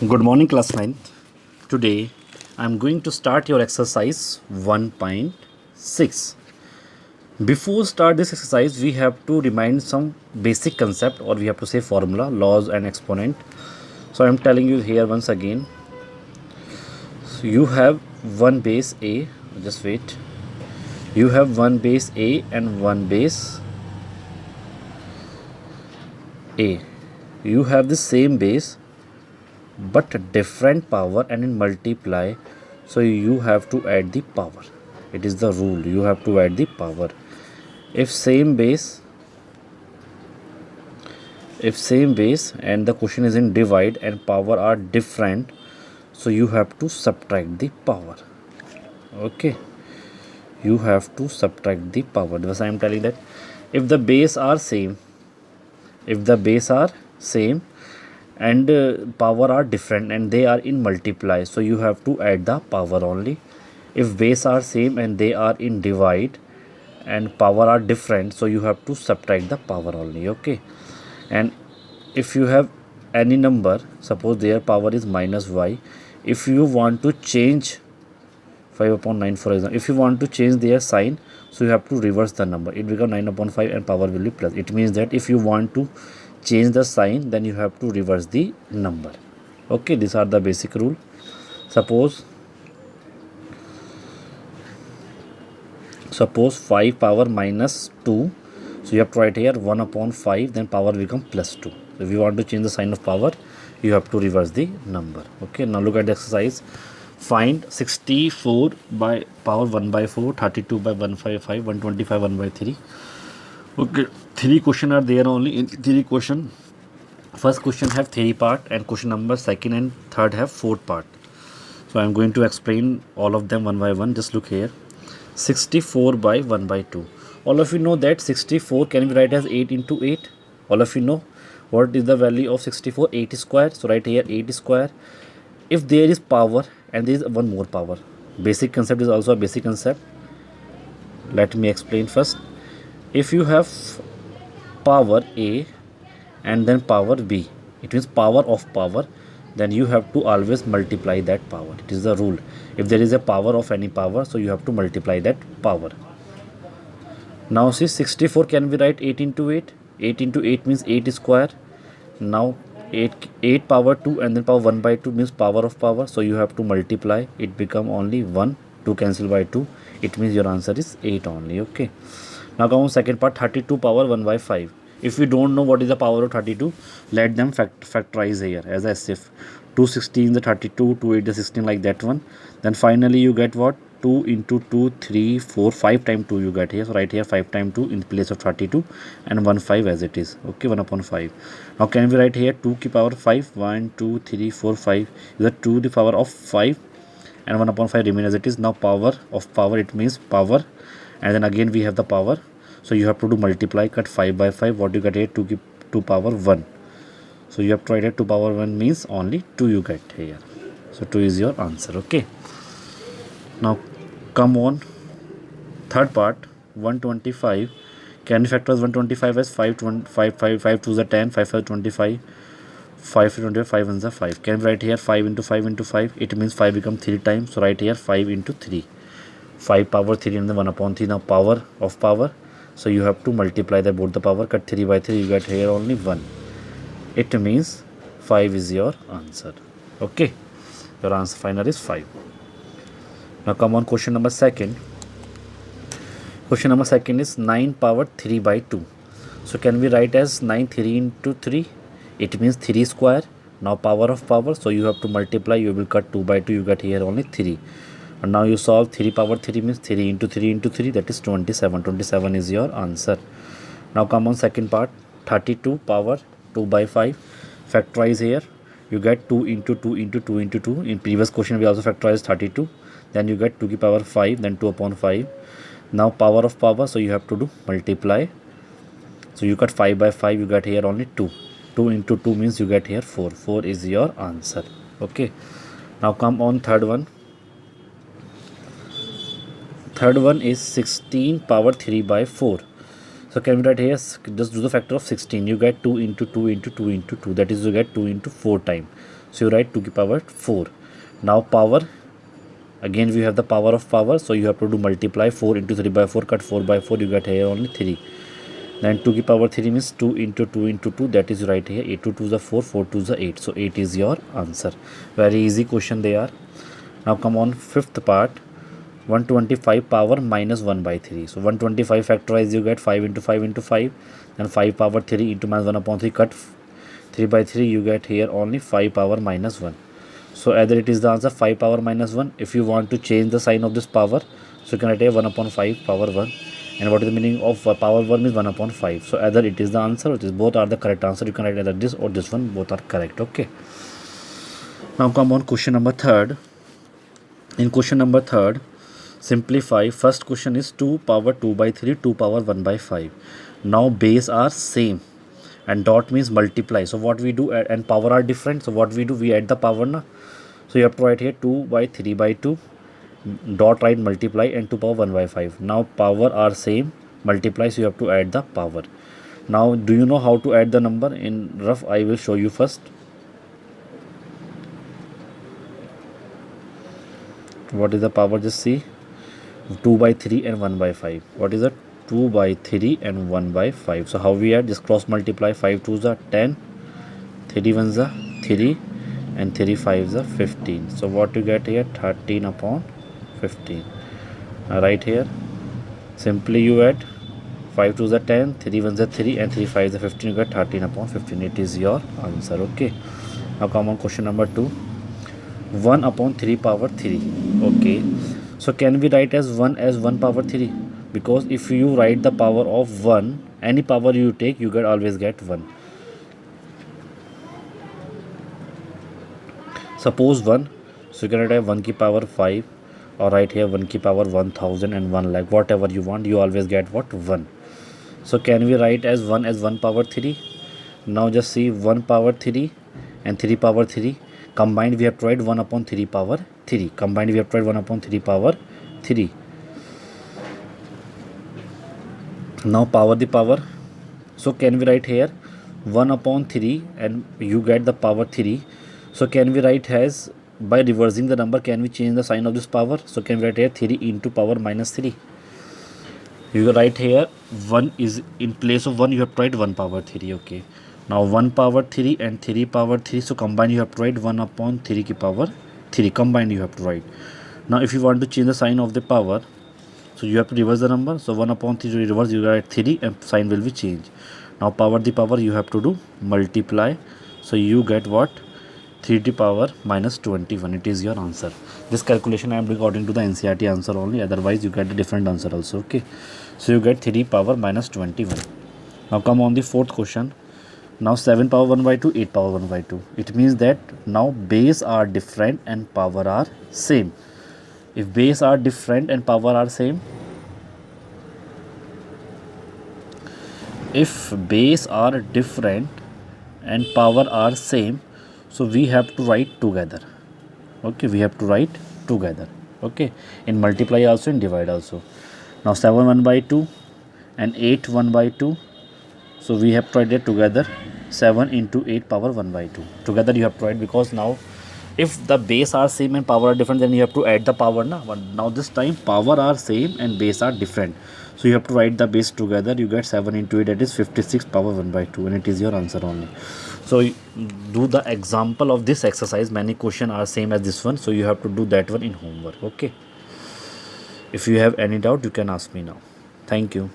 Good morning, class 9th. Today I am going to start your exercise 1.6. Before start this exercise, we have to remind some basic concept, or we have to say formula, laws and exponent. So I am telling you here once again. So you have one base A, just wait. You have one base A and one base A. You have the same base but different power and in multiply, so you have to add the power. It is the rule, you have to add the power. If same base and the question is in divide and power are different, so you have to subtract the power. Okay, you have to subtract the power. Thus I am telling that if the base are same and power are different and they are in multiply, so you have to add the power only. If base are same and they are in divide and power are different, so you have to subtract the power only. Okay, and if you have any number, suppose their power is minus y, if you want to change 5 upon 9 for example, if you want to change their sign, so you have to reverse the number, it becomes 9 upon 5 and power will be plus. It means that if you want to change the sign, then you have to reverse the number. Okay, these are the basic rule. Suppose 5 power minus 2, so you have to write here 1 upon 5, then power will become plus 2. So if you want to change the sign of power, you have to reverse the number. Okay, now look at the exercise. Find 64 by power 1 by 4, 32 by 155, 125 1 by 3. Okay, 3 questions are there only. In 3 question, first question have 3 part and question number second and third have 4 part. So I am going to explain all of them one by one. Just look here. 64 by 1 by 2. All of you know that 64 can be written as 8 into 8. All of you know what is the value of 64? 8 square. So right here 8 square. If there is power and there is one more power, basic concept is also a basic concept. Let me explain first. If you have power A and then power B, it means power of power, then you have to always multiply that power. It is the rule. If there is a power of any power, so you have to multiply that power. Now see, 64 can be write 8 into 8. 8 into 8 means 8 square. Now 8 power 2 and then power 1 by 2 means power of power, so you have to multiply, it become only 1, 2 cancel by 2, it means your answer is 8 only. Okay, now come on second part. 32 power 1 by 5. If you don't know what is the power of 32, let them factorize here as if 216 the 32, 2 8 the 16, like that one. Then finally you get what? 2 into 2, 3, 4, 5 times 2 you get here. So right here 5 times 2 in place of 32 and 1 5 as it is. Okay, 1 upon 5. Now can we write here 2 ki power 5? 1, 2, 3, 4, 5. Is that 2 the power of 5 and 1 upon 5 remain as it is. Now power of power, it means power, and then again we have the power. So you have to do multiply, cut 5 by 5. What you get here? 2 power 1. So you have to write it 2 power 1 means only 2 you get here. So 2 is your answer. Okay. Now come on third part. 125. Can we factorize 125 as 5 2 the 10, 5 5 25, 5 25, 5 1 the 5. Can we write here 5 into 5 into 5? It means 5 become 3 times. So write here 5 into 3. 5 power 3 and then 1 upon 3. Now power of power, so you have to multiply the both the power, cut 3 by 3, you get here only 1. It means 5 is your answer. Okay, your answer final is 5. Now come on question number second. Question number second is 9 power 3 by 2. So can we write as 9 3 into 3? It means 3 square. Now power of power, so you have to multiply, you will cut 2 by 2, you get here only 3. And now you solve 3 power 3 means 3 into 3 into 3, that is 27. 27 is your answer. Now come on second part. 32 power 2 by 5. Factorize here. You get 2 into 2 into 2 into 2. In previous question we also factorized 32. Then you get 2 to the power 5, then 2 upon 5. Now power of power, so you have to do multiply. So you cut 5 by 5, you get here only 2. 2 into 2 means you get here 4. 4 is your answer. Okay. Now come on third one. Third one is 16 power 3 by 4. So can we write here, just do the factor of 16. You get 2 into 2 into 2 into 2. That is, you get 2 into 4 times. So you write 2 to the power 4. Now power, again we have the power of power, so you have to do multiply 4 into 3 by 4, cut 4 by 4, you get here only 3. Then 2 to the power 3 means 2 into 2 into 2, that is right here, 8 to 2 is a 4, 4 to is a 8, so 8 is your answer. Very easy question they are. Now come on fifth part, 125 power minus 1 by 3. So 125 factorize, you get 5 into 5 into 5, then 5 power 3 into minus 1 upon 3, cut 3 by 3, you get here only 5 power minus 1. So either it is the answer 5 power minus 1. If you want to change the sign of this power, so you can write here 1 upon 5 power 1. And what is the meaning of power 1 means 1 upon 5. So either it is the answer or it is, both are the correct answer. You can write either this or this one, both are correct. Okay. Now come on question number third. In question number third, simplify. First question is 2 power 2 by 3, 2 power 1 by 5. Now base are same and dot means multiply. So what we do, and power are different. So what we do, we add the power na. So you have to write here 2 by 3 by 2, dot write multiply, and 2 power 1 by 5. Now power are same, multiply, so you have to add the power. Now do you know how to add the number? In rough I will show you first. What is the power? Just see, 2 by 3 and 1 by 5. What is it? 2 by 3 and 1 by 5. So how we add? Just cross multiply. 5 2s are 10, 3 1s are 3, and 3 5s are 15. So what you get here? 13 upon 15. Right here, simply you add 5 2s are 10, 3 1s are 3, and 3 5s are 15. You get 13 upon 15. It is your answer. Okay. Now come on question number 2. 1 upon 3 power 3. Okay. So can we write as 1 power 3? Because if you write the power of 1, any power you take, you always get 1. Suppose 1, so you can write 1 ki power 5, or write here 1 ki power 1000 and 1 lakh, whatever you want, you always get what? 1. So can we write as 1 power 3? Now just see, 1 power 3 and 3 power 3 combined, we have to write 1 upon 3 power 3. Combined we have to write 1 upon 3 power 3. Now power the power. So can we write here 1 upon 3 and you get the power 3. So can we write as, by reversing the number, can we change the sign of this power? So can we write here 3 into power minus 3. You write here 1 is in place of 1, you have to write 1 power 3. Okay. Now 1 power 3 and 3 power 3. So combined you have to write 1 upon 3 ki power 3. Combined you have to write. Now if you want to change the sign of the power, so you have to reverse the number. So 1 upon 3 to reverse, you write 3 and sign will be changed. Now power the power, you have to do multiply. So you get what? 3 to the power minus 21. It is your answer. This calculation I am doing according to the NCERT answer only. Otherwise you get a different answer also. Okay. So you get 3 power minus 21. Now come on the fourth question. Now 7 power 1 by 2, 8 power 1 by 2. It means that now base are different and power are same. If base are different and power are same, if base are different and power are same, so we have to write together. Okay, we have to write together. Okay, in multiply also, in divide also. Now 7 1 by 2 and 8 1 by 2. So we have to write it together. 7 into 8 power 1 by 2. Together you have to write, because now if the base are same and power are different, then you have to add the power na. But now this time power are same and base are different. So you have to write the base together. You get 7 into 8, that is 56 power 1 by 2, and it is your answer only. So do the example of this exercise. Many questions are same as this one. So you have to do that one in homework. Okay. If you have any doubt, you can ask me now. Thank you.